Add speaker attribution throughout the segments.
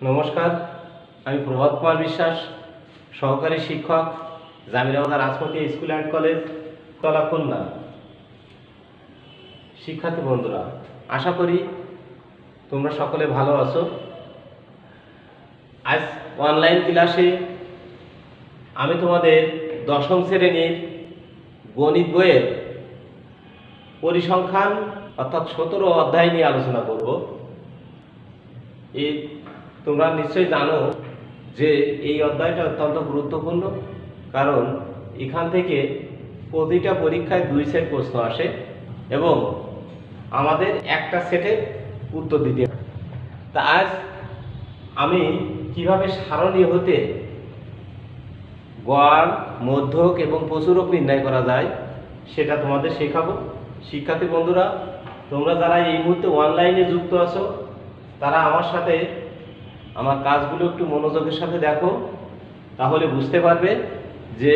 Speaker 1: নমস্কার, আমি প্রভাত কুমার বিশ্বাস, সহকারী শিক্ষক, জামিরাবাদ রাজপথী স্কুল অ্যান্ড কলেজ, তলা খুলনা। শিক্ষার্থী বন্ধুরা, আশা করি তোমরা সকলে ভালো আছো। আজ অনলাইন ক্লাসে আমি তোমাদের দশম শ্রেণীর গণিত বইয়ের পরিসংখ্যান অর্থাৎ 17 অধ্যায় নিয়ে আলোচনা করব। এই তোমরা নিশ্চয়ই জানো যে এই অধ্যায়টা অত্যন্ত গুরুত্বপূর্ণ, কারণ এখান থেকে প্রতিটা পরীক্ষায় 2 সেট প্রশ্ন আসে এবং আমাদের একটা সেটের উত্তর দিতে হয়। তা আজ আমি কিভাবে সারণী হতে গড়, মধ্যক এবং প্রচুরক নির্ণয় করা যায় সেটা তোমাদের শেখাবো। শিক্ষার্থী বন্ধুরা, তোমরা যারা এই মুহূর্তে অনলাইনে যুক্ত আছো তারা আমার সাথে আমার কাজগুলো একটু মনোযোগের সাথে দেখো, তাহলে বুঝতে পারবে যে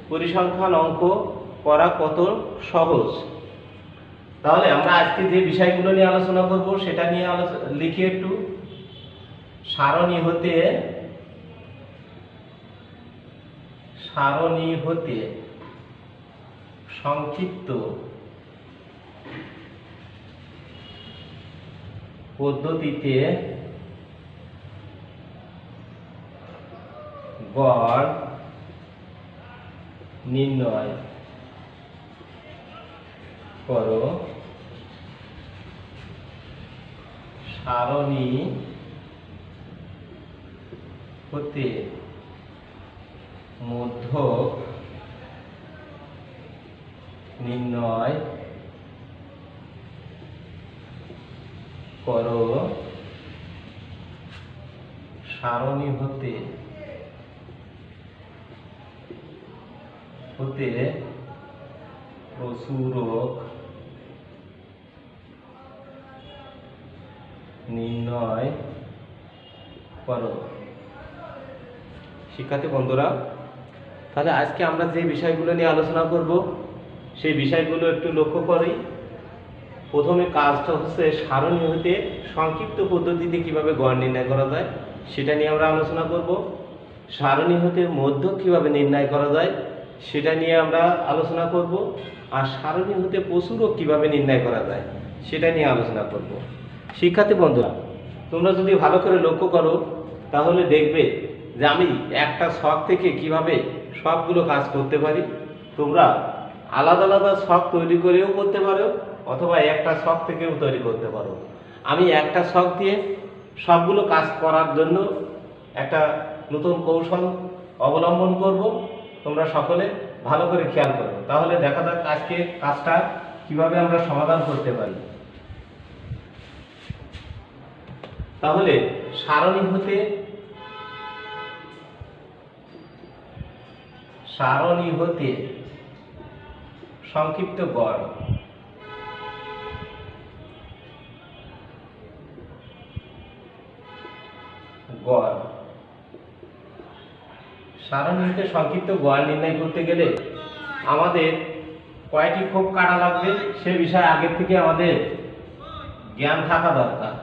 Speaker 1: পরিসংখ্যান অঙ্ক করা কত সহজ। তাহলে আমরা আজকে যে বিষয়গুলো নিয়ে আলোচনা করব সেটা নিয়ে লিখি একটু। সারণী হতে সংক্ষিপ্ত পদ্ধতিতে গড় নির্ণয় করো। সারণী হতে মধ্যক নির্ণয় করো। সারণী হতে প্রচুরক নির্ণয় করো। শিক্ষার্থী বন্ধুরা, তাহলে আজকে আমরা যে বিষয়গুলো নিয়ে আলোচনা করব সেই বিষয়গুলো একটু লক্ষ্য করি। প্রথমে কাজটা হচ্ছে সারণী হতে সংক্ষিপ্ত পদ্ধতিতে কিভাবে গড় নির্ণয় করা যায় সেটা নিয়ে আমরা আলোচনা করব। সারণী হতে মধ্যক কিভাবে নির্ণয় করা যায় সেটা নিয়ে আমরা আলোচনা করব। আর সারণী হতে প্রচুরক কিভাবে নির্ণয় করা যায় সেটা নিয়ে আলোচনা করব। শিক্ষার্থী বন্ধুরা, তোমরা যদি ভালো করে লক্ষ্য করো তাহলে দেখবে যে আমি একটা ছক থেকে কিভাবে সবগুলো কাজ করতে পারি। তোমরা আলাদা আলাদা ছক তৈরি করেও করতে পারো অথবা একটা ছক থেকেও তৈরি করতে পারো। আমি একটা ছক দিয়ে সবগুলো কাজ করার জন্য একটা নতুন কৌশল অবলম্বন করব। তোমরা সকলে ভালো করে খেয়াল করো, তাহলে দেখা যাক আজকে কাজটা কিভাবে আমরা সমাধান করতে পারি। তাহলে সারণী হতে সংক্ষিপ্ত গড় সারণী হতে সংক্ষিপ্ত গড় নির্ণয় করতে গেলে আমাদের কয়টি খোপ কাটা লাগবে সে বিষয়ে আগের থেকে আমাদের জ্ঞান থাকা দরকার।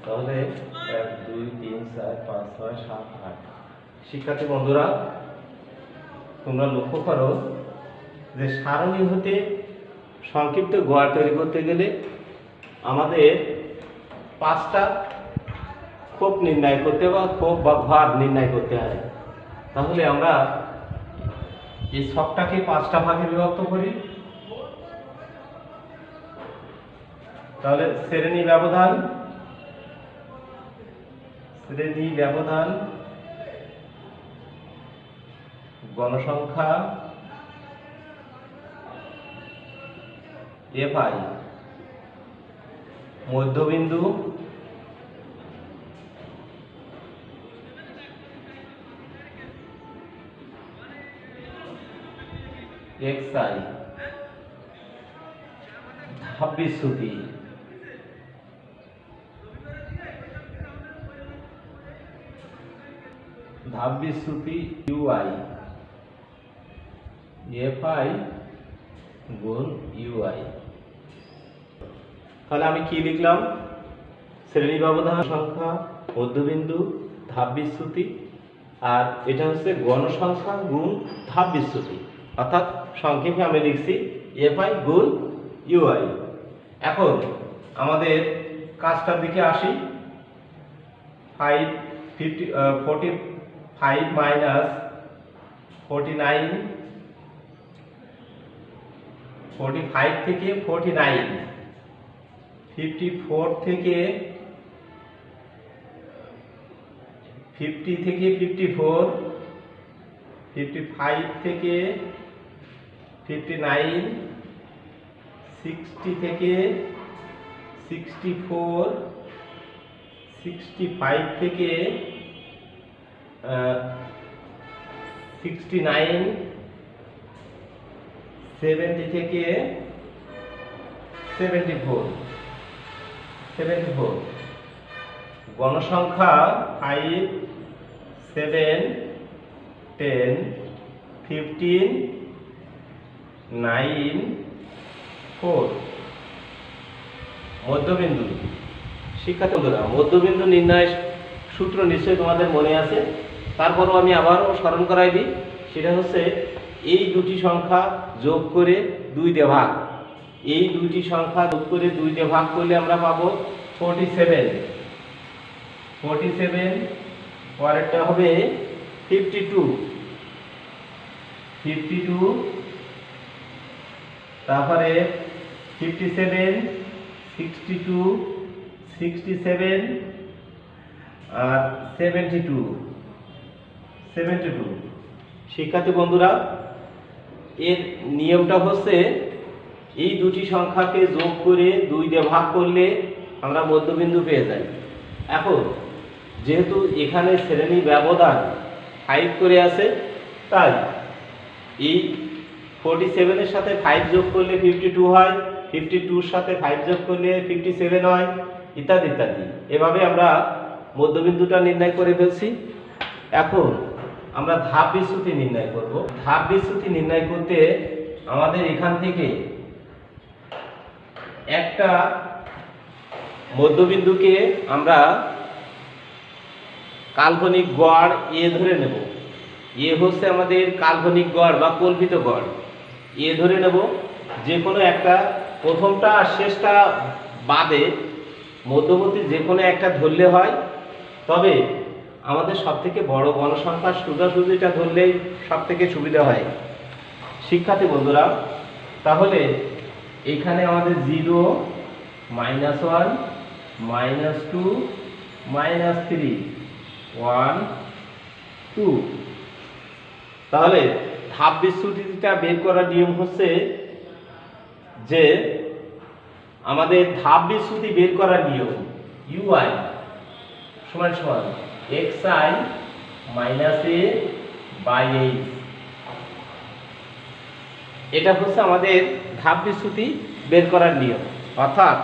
Speaker 1: তাহলে 1 2 3 4 5 6 7 8। শিক্ষার্থী বন্ধুরা, তোমরা লক্ষ্য করো যে সারণী হতে সংক্ষিপ্ত গড় তৈরি করতে গেলে আমাদের 5টা খোপ নির্ণয় করতে বা খোপ বা ঘর নির্ণয় করতে হয়। তাহলে আমরা এই ছকটাকে 5টা ভাগে বিভক্ত করি। তাহলে শ্রেণী ব্যবধান, গণসংখ্যা, এফআই, মধ্যবিন্দু, এক্স আই ধাপ বিচ্যুতি ইউ আই এফ আই গুণ ইউ আই। তাহলে আমি কি লিখলাম? শ্রেণী ব্যবধান সংখ্যা, মধ্যবিন্দু, ধাপ বিচ্যুতি, আর এটা হচ্ছে গণসংখ্যা গুণ ধাপ বিচ্যুতি, অর্থাৎ সংক্ষেপে আমি লিখছি এফ আই গুণ ইউ আই। এখন আমাদের কাজটার দিকে আসি। 45 মাইনাস 49, 45 থেকে 49, 54 থেকে 50 থেকে 54, 55 থেকে 59, 60 থেকে 64, 65 থেকে 69, 70 থেকে 74, গণসংখ্যা 5, 7, 10, 15, 9, 4। মধ্যবিন্দু। শিক্ষার্থী বন্ধুরা, মধ্যবিন্দু নির্ণয় সূত্র নিশ্চয়ই তোমাদের মনে আছে, তারপরও আমি আবারও স্মরণ করাই দিই। সেটা হচ্ছে এই দুটি সংখ্যা যোগ করে 2 দিয়ে ভাগ, এই দুটি সংখ্যা যোগ করে 2 দিয়ে ভাগ করলে আমরা পাবো 47, পরেরটা হবে 52, তারপরে 57, 62, 67 আর 72। শিক্ষার্থী বন্ধুরা, এর নিয়মটা হচ্ছে এই দুটি সংখ্যাকে যোগ করে 2 দিয়ে ভাগ করলে আমরা মধ্যবিন্দু পেয়ে যাই। এখন যেহেতু এখানে শ্রেণী ব্যবধান 5 করে আছে, তাই এই 47 এর সাথে 5 যোগ করলে 52 হয়, 52 এর সাথে 5 যোগ করলে 57 হয়, ইত্যাদি ইত্যাদি। এভাবে আমরা মধ্যবিন্দুটা নির্ণয় করে ফেলছি। এখন আমরা ধাপ বিচ্যুতি নির্ণয় করব। ধাপ বিচ্যুতি নির্ণয় করতে আমাদের এখান থেকে একটা মধ্যবিন্দুকে আমরা কাল্পনিক গড় এ ধরে নেব। এ হচ্ছে আমাদের কাল্পনিক গড় বা কল্পিত গড়, এ ধরে নেব। যে কোনো একটা, প্রথমটা আর শেষটা বাদে মধ্যবর্তী যে কোনো একটা ধরলে হয়। তবে আমাদের সবথেকে বড় গণসংখ্যার সোজাসুজিটা ধরলেই সবথেকে সুবিধা হয়। শিক্ষার্থী বন্ধুরা, তাহলে এখানে আমাদের 0, -1, -2, -3, 1, 2। তাহলে ধাপ বিচ্যুতিটা বের করার নিয়ম হচ্ছে যে আমাদের ধাপ বিচ্যুতি বের করার নিয়ম UI সমান সমান xi -a/h। এটা হচ্ছে আমাদের ধাপ বিচ্যুতি বের করার নিয়ম। অর্থাৎ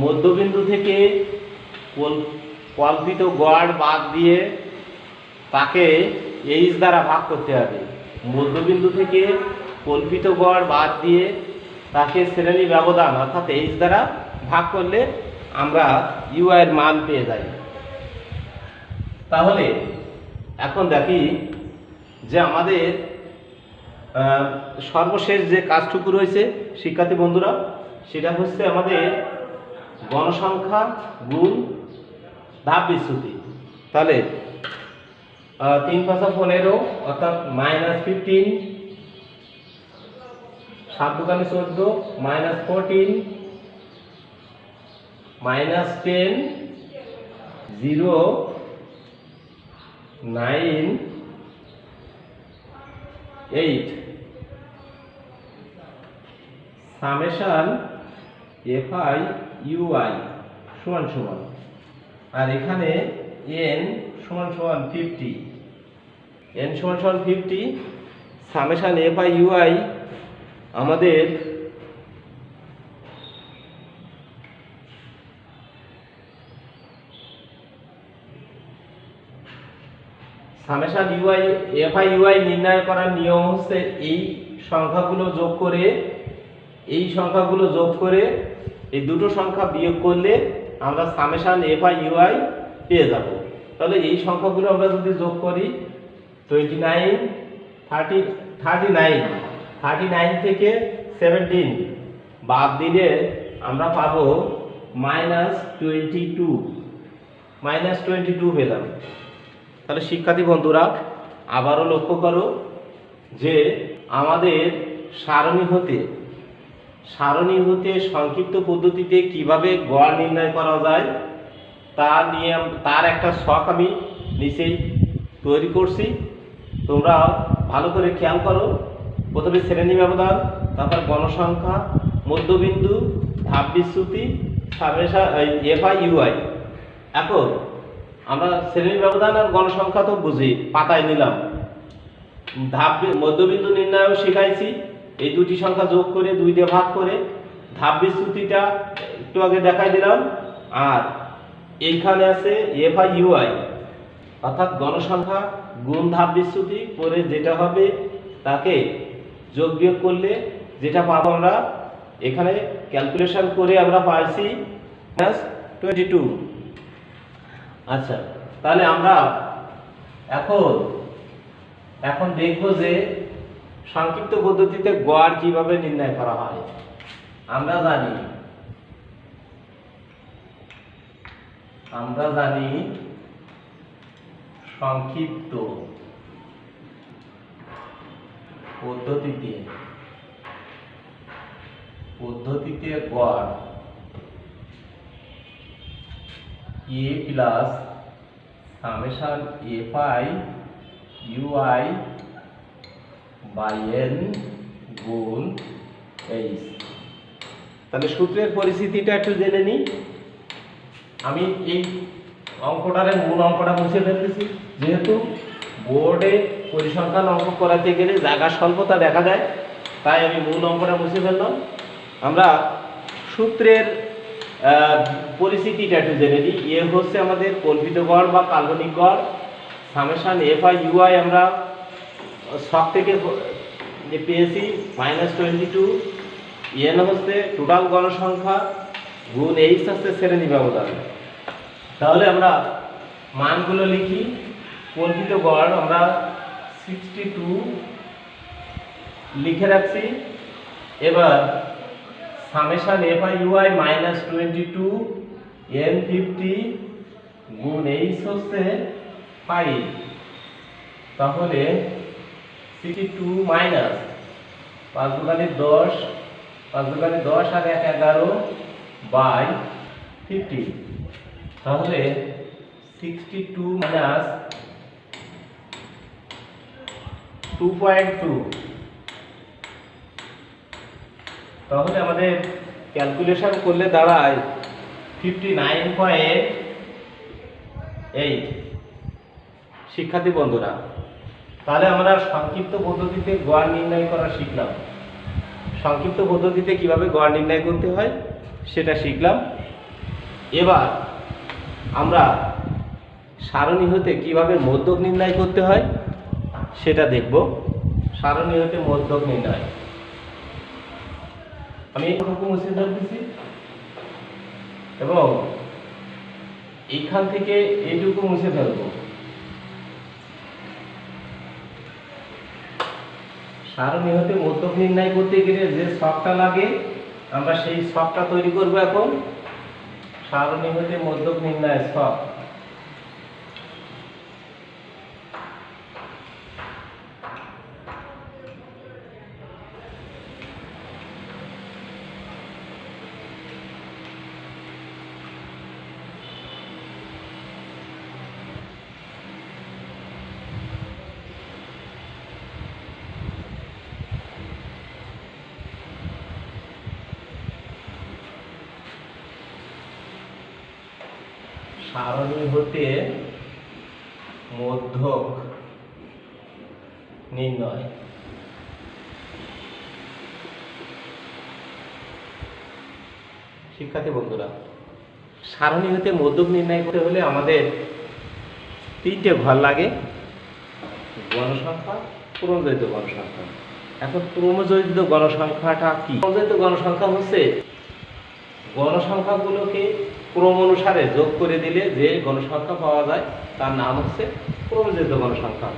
Speaker 1: মধ্যবিন্দু থেকে কল্পিত গড় বাদ দিয়ে তাকে h দ্বারা ভাগ করতে হবে। মধ্যবিন্দু থেকে কল্পিত গড় বাদ দিয়ে তাকে শ্রেণী ব্যবধান অর্থাৎ h দ্বারা ভাগ করলে আমরা UI এর মান পেয়ে যাই। তাহলে এখন দেখি যে আমাদের সর্বশেষ যে কাজটুকু রয়েছে শিক্ষার্থী বন্ধুরা, সেটা হচ্ছে আমাদের গণসংখ্যা গুণ ধাপ বিচ্যুতি। তাহলে 3 × 5 = 15 অর্থাৎ -15, 7 × 2 = 14, -14, -10, 0, 9, 8 সামেশন fi ui সমান সমান, আর এখানে n সমান সমান 50, n সমান সমান 50, সামেশন এফ আই ইউআই আমাদের summation U I F I U I নির্ণয় করার নিয়ম হচ্ছে এই সংখ্যাগুলো যোগ করে এই দুটো সংখ্যা বিয়োগ করলে আমরা সামেশন এফ আই ইউআই পেয়ে যাব। তাহলে এই সংখ্যাগুলো আমরা যদি যোগ করি 29 39 থেকে 17 বাদ দিলে আমরা পাবো -22 পেলাম। তাহলে শিক্ষার্থী বন্ধুরা আবারও লক্ষ্য করো যে আমাদের সারণী হতে সংক্ষিপ্ত পদ্ধতিতে কিভাবে গড় নির্ণয় করা যায় তার একটা ছক আমি নিচেই তৈরি করছি। তোমরা ভালো করে খেয়াল করো। প্রথমে শ্রেণী ব্যবধান, তারপর গণসংখ্যা, মধ্যবিন্দু, ধাপ বিচ্যুতি, সামেশন এফ আই ইউআই। এখন আমরা শ্রেণী ব্যবধান আর গণসংখ্যা তো বুঝি, পাতায় নিলাম। মধ্যবিন্দু নির্ণয়ও শিখাইছি, এই দুটি সংখ্যা যোগ করে 2 দিয়ে ভাগ করে। ধাপ বিচ্যুতিটা একটু আগে দেখাই দিলাম। আর এইখানে আছে এফ আই ইউআই, অর্থাৎ গণসংখ্যা গুণ ধাপ বিচ্যুতি করে যেটা হবে তাকে যোগ বিয়োগ করলে যেটা পাবো আমরা এখানে ক্যালকুলেশন করে আমরা পাইছি -22। আচ্ছা, তাহলে আমরা এখন দেখব যে সংক্ষিপ্ত পদ্ধতিতে গড় কিভাবে নির্ণয় করা হয়। আমরা জানি সংক্ষিপ্ত পদ্ধতিতে গড় a plus summation F I U I by n গুণ এইচ। তাহলে সূত্রের পরিস্থিতিটা একটু জেনে নিই। আমি এই অঙ্কটারে মূল অঙ্কটা মুছে ফেলতেছি, যেহেতু বোর্ডে পরিসংখ্যান অঙ্ক করাতে গেলে জায়গার স্বল্পতা দেখা যায়, তাই আমি মূল অঙ্কটা মুছে ফেললাম। আমরা সূত্রের পরিস্থিতিটা একটু জেনে নিই। এ হচ্ছে আমাদের কল্পিত গড় বা কাল্পনিক গড়। সামেশন এফ আই ইউআই আমরা ছক থেকে যে পেয়েছি -22, এন হচ্ছে টোটাল গণসংখ্যা গুণ এইচ হচ্ছে শ্রেণী ব্যবধান। তাহলে আমরা মানগুলো লিখি। কল্পিত গড় আমরা 62 লিখে রাখছি। এবার summation F I U I -22 n 50 গুণ এইচ হচ্ছে 5। তাহলে 62 মাইনাস 5 দুগুণে 10, 5 দুগুণে 10 আর 1 11 বাই 50। তাহলে 62 মাইনাস 2.2। তাহলে আমাদের ক্যালকুলেশন করলে দাঁড়ায় 59.8। শিক্ষার্থী বন্ধুরা, তাহলে আমরা সংক্ষিপ্ত পদ্ধতিতে গড় নির্ণয় করা শিখলাম। সংক্ষিপ্ত পদ্ধতিতে কিভাবে গড় নির্ণয় করতে হয় সেটা শিখলাম। এবার আমরা সারণী হতে কিভাবে মধ্যক নির্ণয় করতে হয় সেটা দেখব। সারণী হতে মধ্যক নির্ণয় আমি এইটুকু মুছে ফেলতেছি এবং এইখান থেকে এইটুকু মুছে ফেলবো। সারণী হতে মধ্যক নির্ণয় করতে গেলে যে ছকটা লাগে আমরা সেই ছকটা তৈরি করব। এখন সারণী হতে মধ্যক নির্ণয়ের ছক। সারণী হতে মধ্যক নির্ণয়। শিক্ষার্থী বন্ধুরা, সারণী হতে মধ্যক নির্ণয় করতে হলে আমাদের তিনটে ঘর লাগে: গণসংখ্যা, ক্রমজড়িত গণসংখ্যা। এখন ক্রমজড়িত গণসংখ্যাটা কি? ক্রমজড়িত গণসংখ্যা হচ্ছে গণসংখ্যাগুলোকে ক্রম অনুসারে যোগ করে দিলে যে গণসংখ্যা পাওয়া যায় তার নাম হচ্ছে ক্রমজড়িত গণসংখ্যা।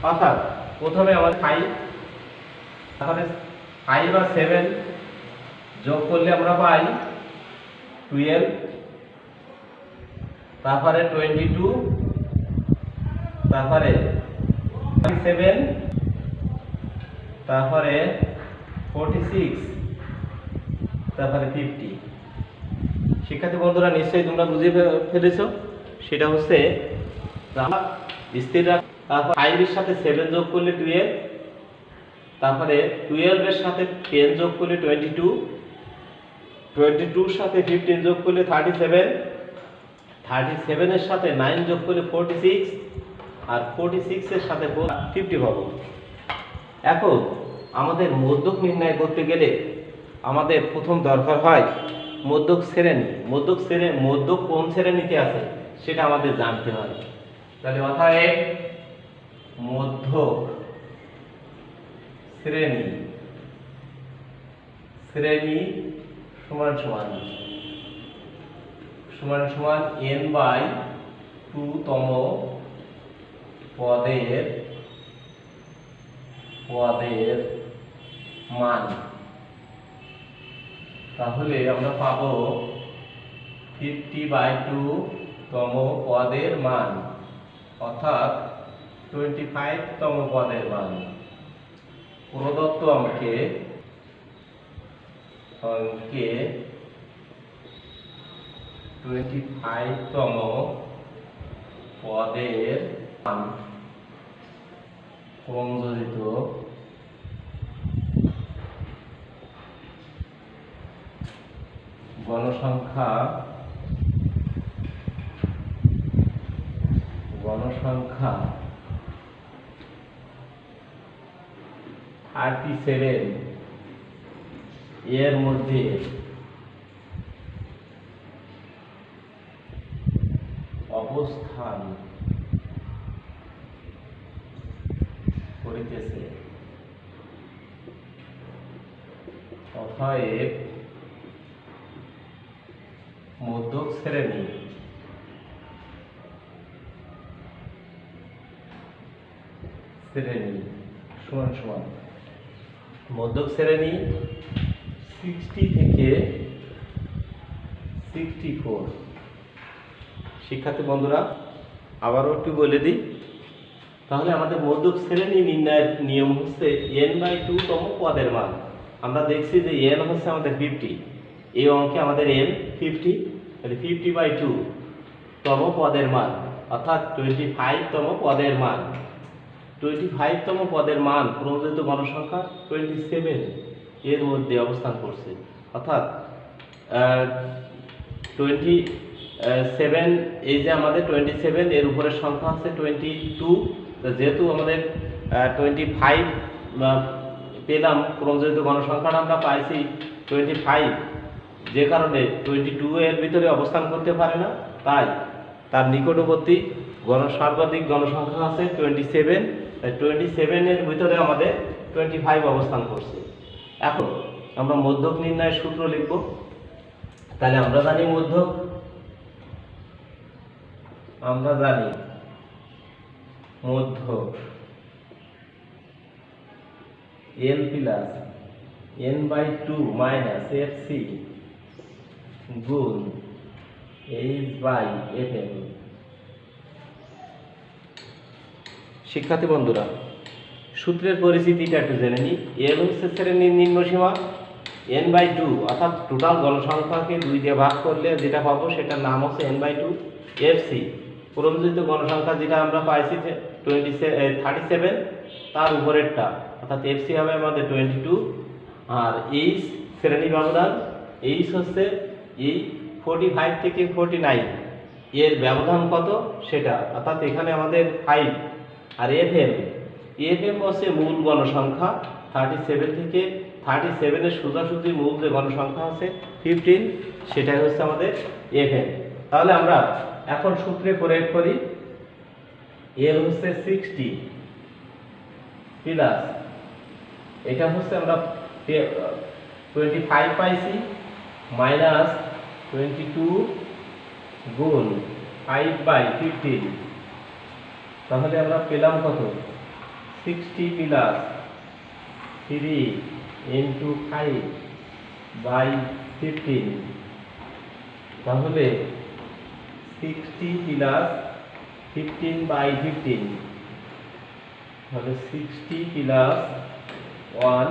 Speaker 1: অর্থাৎ প্রথমে আমার 5, তারপরে 5 বা 7 যোগ করলে আমরা পাই 12, তারপরে 22, তারপরে 7, তারপরে 46, তারপরে 50। শিক্ষার্থী বন্ধুরা, নিশ্চয়ই তোমরা বুঝে ফেলেছো। সেটা হচ্ছে স্থির রাখা। তারপর 5 এর সাথে 7 যোগ করলে 12, তারপরে 12 এর সাথে 10 যোগ করলে 22, 22 এর সাথে 15 যোগ করলে 37, 37 এর সাথে 9 যোগ করলে 46, আর 46 এর সাথে 50 পাবো। এখন আমাদের মধ্যক নির্ণয় করতে গেলে আমাদের প্রথম দরকার হয় মধ্যক শ্রেণী। মধ্যক কোন শ্রেণীতে আছে সেটা আমাদের জানতে হয়। তাহলে অতএব মধ্যক শ্রেণী সমান সমান n/2 তম পদের মান। তাহলে আমরা পাবো 50/2 তম পদের মান, অর্থাৎ 25 তম পদের মান। প্রদত্ত অঙ্কে 25 তম পদের মান ক্রমজড়িত গণসংখ্যা 37 এর মধ্যে অবস্থান করিতেছে। অতএব মধ্যক শ্রেণী সমান মধ্যক শ্রেণী 60 থেকে 64। শিক্ষার্থী বন্ধুরা, আবারও একটু বলে দিই। তাহলে আমাদের মধ্যক শ্রেণী নির্ণয়ের নিয়ম হচ্ছে n/2 তম পদের মান। আমরা দেখছি যে n হচ্ছে আমাদের 50, এই অঙ্কে আমাদের n 50, তাহলে 50/2 তম পদের মান, অর্থাৎ 25 তম পদের মান। 25 তম পদের মান ক্রমজড়িত গণসংখ্যা 27 এর মধ্যে অবস্থান করছে। অর্থাৎ 27, এই যে আমাদের 27 এর উপরের সংখ্যা হচ্ছে 22। যেহেতু আমাদের 25 পেলাম, ক্রমজড়িত গণসংখ্যাটা আমরা পাইছি 25, যে কারণে 22 এর ভিতরে অবস্থান করতে পারে না, তাই তার নিকটবর্তী সর্বাধিক গণসংখ্যা আছে 27। 27 এর ভিতরে আমাদের 25 অবস্থান করছে। এখন আমরা মধ্যক নির্ণয়ের সূত্র লিখব। তাহলে আমরা জানি মধ্যক n plus n/2 minus fc গুণ h/fm। শিক্ষার্থী বন্ধুরা, সূত্রের পরিচিতিটা একটু জেনে নিই। n হচ্ছে শ্রেণীর নিম্নসীমা, n/2 অর্থাৎ টোটাল গণসংখ্যাকে 2 দিয়ে ভাগ করলে যেটা পাবো সেটার নাম হচ্ছে n/2। fc ক্রমজড়িত গণসংখ্যা যেটা আমরা পাইছি 37, তার উপরেরটা, অর্থাৎ fc হবে আমাদের 22। আর h শ্রেণী ব্যবধান, h হচ্ছে এই 45 থেকে 49 এর ব্যবধান কত সেটা, অর্থাৎ এখানে আমাদের 5। আর fm হচ্ছে মূল গণসংখ্যা 37 থেকে 37 এর সোজাসুজি মূল যে গণসংখ্যা আছে 15, সেটাই হচ্ছে আমাদের Fn। তাহলে আমরা এখন সূত্রে প্রয়োগ করি। L হচ্ছে 60 প্লাস এটা হচ্ছে আমরা 25 পাইছি মাইনাস 22 গুণ 5/15, তাহলে আমরা পেলাম কত? 60 প্লাস 3 ইন্টু 5/15, তাহলে 60 প্লাস 15/15, তাহলে 60 প্লাস 1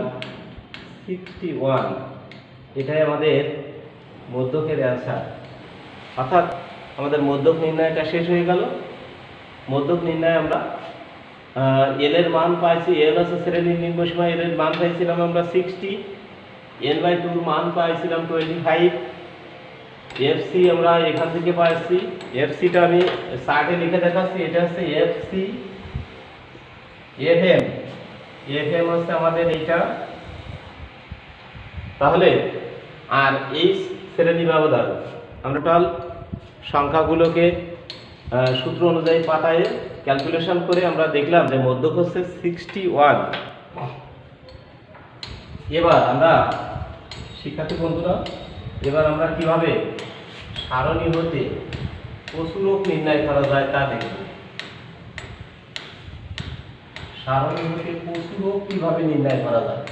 Speaker 1: 61, এটাই আমাদের মধ্যকের অ্যান্সার। অর্থাৎ আমাদের মধ্যক নির্ণয়টা শেষ হয়ে গেল। মধ্যক নির্ণয় আমরা এল এর মান পাইছি, এল হচ্ছে শ্রেণীর নিম্নসীমা, এল এর মান পাইছিলাম আমরা 60, n/2 এর মান পাইছিলাম 25, এফসি আমরা এখান থেকে পাইছি। এফসিটা আমি চার্টে লিখে দেখাচ্ছি, এটা হচ্ছে এফসি। এফএম, এফএম হচ্ছে আমাদের এইটা। তাহলে আর এই শ্রেণী ব্যবধান আমরা টোটাল সংখ্যাগুলোকে সূত্র অনুযায়ী পাতায় ক্যালকুলেশন করে আমরা দেখলাম যে মধ্যক হচ্ছে 61। এবার আমরা শিক্ষার্থী বন্ধুরা, এবার আমরা কিভাবে সারণী হতে প্রচুরক নির্ণয় করা যায় তা দেখব। সারণী হতে প্রচুরক কিভাবে নির্ণয় করা যায়।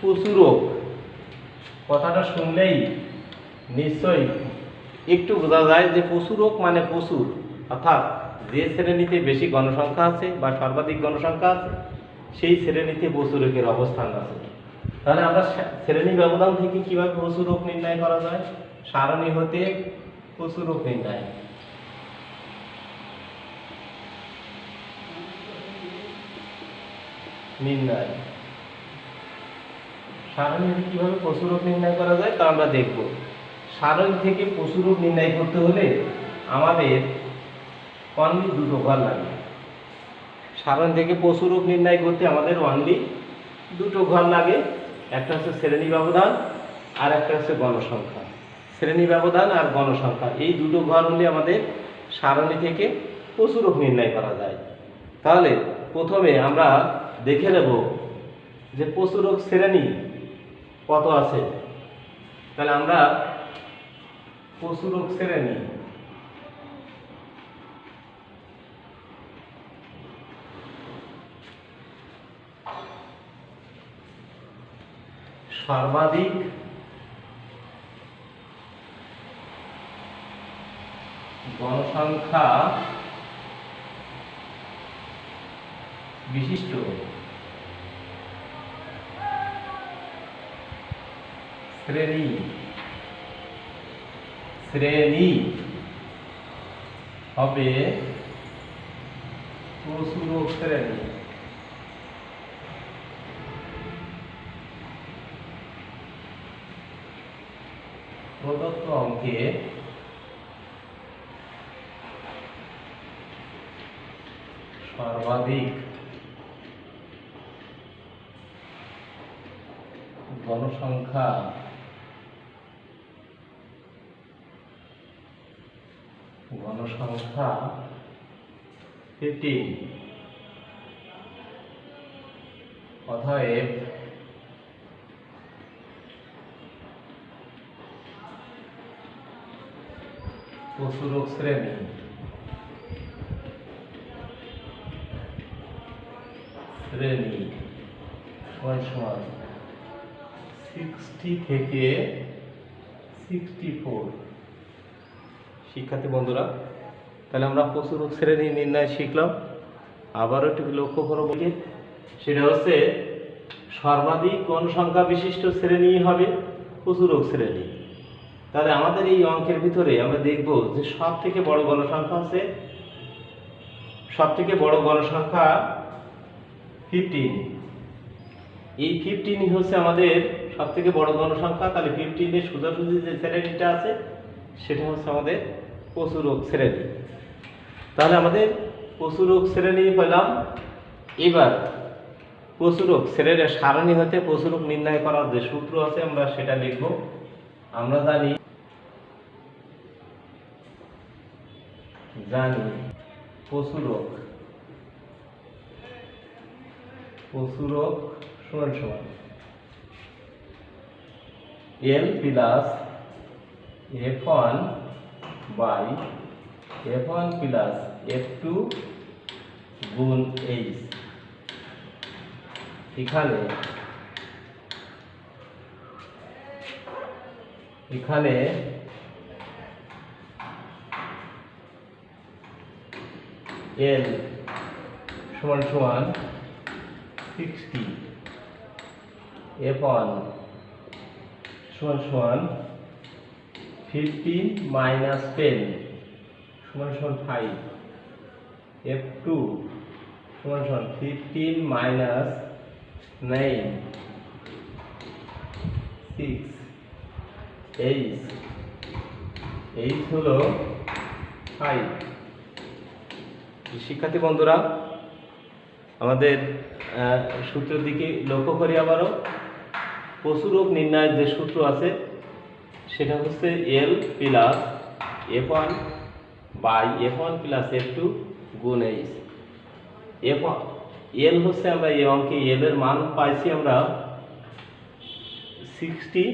Speaker 1: প্রচুরক কথাটা শুনলেই নিশ্চয়ই একটু বোঝা যায় যে প্রচুরক মানে প্রচুর, অর্থাৎ যে শ্রেণীতে বেশি গণসংখ্যা আছে বা সর্বাধিক গণসংখ্যা আছে সেই শ্রেণীতে প্রচুরকের অবস্থান আছে। তাহলে আমরা শ্রেণী ব্যবধান থেকে কিভাবে প্রচুরক নির্ণয় করা যায়। সারণী হতে প্রচুরক নির্ণয়। সারণী হতে কিভাবে প্রচুরক নির্ণয় করা যায় তা আমরা দেখব। সারণী থেকে প্রচুরক নির্ণয় করতে হলে আমাদের অনলি দুটো ঘর লাগে। সারণী থেকে প্রচুরক নির্ণয় করতে আমাদের অনলি দুটো ঘর লাগে, একটা হচ্ছে শ্রেণী ব্যবধান আর একটা হচ্ছে গণসংখ্যা। শ্রেণী ব্যবধান আর গণসংখ্যা এই দুটো ঘর হলে আমাদের সারণী থেকে প্রচুরক নির্ণয় করা যায়। তাহলে প্রথমে আমরা দেখে নেব যে প্রচুরক শ্রেণী কত আছে। তাহলে আমরা প্রচুরক শ্রেণী সর্বাধিক গণসংখ্যা বিশিষ্ট শ্রেণী হবে প্রচুরক শ্রেণী। প্রদত্ত অঙ্কে সর্বাধিক গণসংখ্যা গণসংখ্যা 15। অতএব প্রচুরক শ্রেণী সমান 60 থেকে 64। শিক্ষার্থী বন্ধুরা, তাহলে আমরা প্রচুরক শ্রেণী নির্ণয় শিখলাম। আবারও একটু লক্ষ্য করো বলি, সেটা হচ্ছে সর্বাধিক গণসংখ্যা বিশিষ্ট শ্রেণী হবে প্রচুরক শ্রেণী। তাহলে আমাদের এই অঙ্কের ভিতরে আমরা দেখব যে সব থেকে বড় গণসংখ্যা আছে, সব থেকে বড় গণসংখ্যা 15। এই 15 হচ্ছে আমাদের সব থেকে বড় গণসংখ্যা। তাহলে 15 এর সোজাসুজি যে শ্রেণীটা আছে সেটা হচ্ছে আমাদের প্রচুরক শ্রেণী। তাহলে আমাদের প্রচুরক শ্রেণী পেলাম। এবার প্রচুরক ছেলের সারণী হতে প্রচুরক নির্ণয় করার যে সূত্র আছে আমরা সেটা লিখব। আমরা জানি প্রচুরক সমান সমান L plus F1 by F1 plus F2 গুণ H। এখানে L সমান সমান 60, F1 সমান সমান 15 মাইনাস 10 সমান সমান 5, F2 সমান সমান 15 মাইনাস 9 6, H হলো 5। শিক্ষার্থী বন্ধুরা, আমাদের সূত্রের দিকে লক্ষ্য করি আবারও। প্রচুরক নির্ণয়ের যে সূত্র আছে সেটা হচ্ছে L plus F1 by F1 plus F2 গুণ H। L হচ্ছে আমরা এই অঙ্কে L এর মান পাইছি আমরা 60।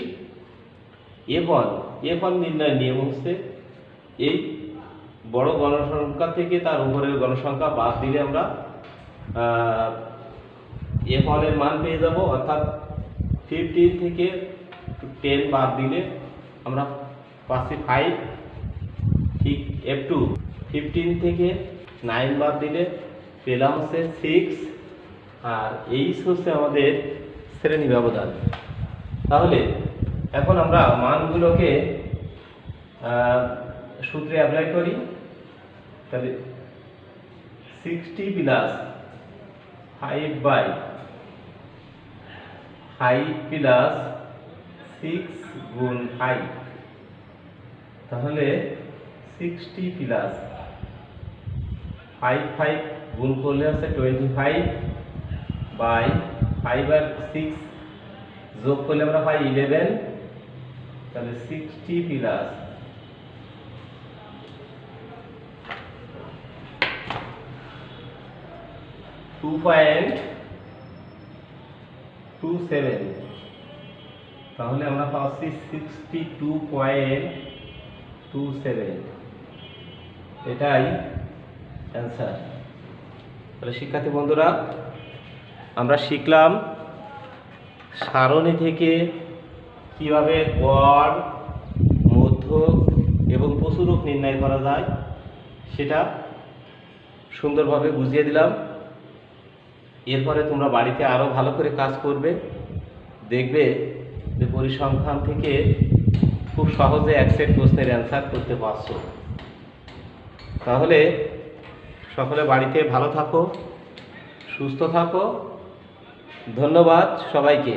Speaker 1: F1 নির্ণয়ের নিয়ম হচ্ছে এই বড় গণসংখ্যা থেকে তার উপরের গণসংখ্যা বাদ দিলে আমরা F1 এর মান পেয়ে যাব, অর্থাৎ 15 থেকে 10 বাদ দিলে আমরা পাচ্ছি 5। ঠিক F2 15 থেকে 9 বাদ দিলে পেলাম হচ্ছে 6, আর H হচ্ছে আমাদের শ্রেণী ব্যবধান। তাহলে এখন আমরা মানগুলোকে সূত্রে অ্যাপ্লাই করি। তাহলে 60 প্লাস 5 বাই 5 প্লাস 6 গুণ 5, তাহলে 60 প্লাস 5 গুণ করলে হচ্ছে 25 বাই 5 আর 6 যোগ করলে আমরা পাই 11। তাহলে 60 প্লাস 2.27, তাহলে আমরা পাচ্ছি 62.27। এটাই অ্যান্সার। তাহলে শিক্ষার্থী বন্ধুরা, আমরা শিখলাম সারণী থেকে কিভাবে গড়, মধ্যক এবং প্রচুরক নির্ণয় করা যায় সেটা সুন্দরভাবে বুঝিয়ে দিলাম। এরপরে তোমরা বাড়িতে আরও ভালো করে কাজ করবে, দেখবে যে পরিসংখ্যান থেকে খুব সহজে এক সেট প্রশ্নের অ্যান্সার করতে পারছো। তাহলে সকলে বাড়িতে ভালো থাকো, সুস্থ থাকো। ধন্যবাদ সবাইকে।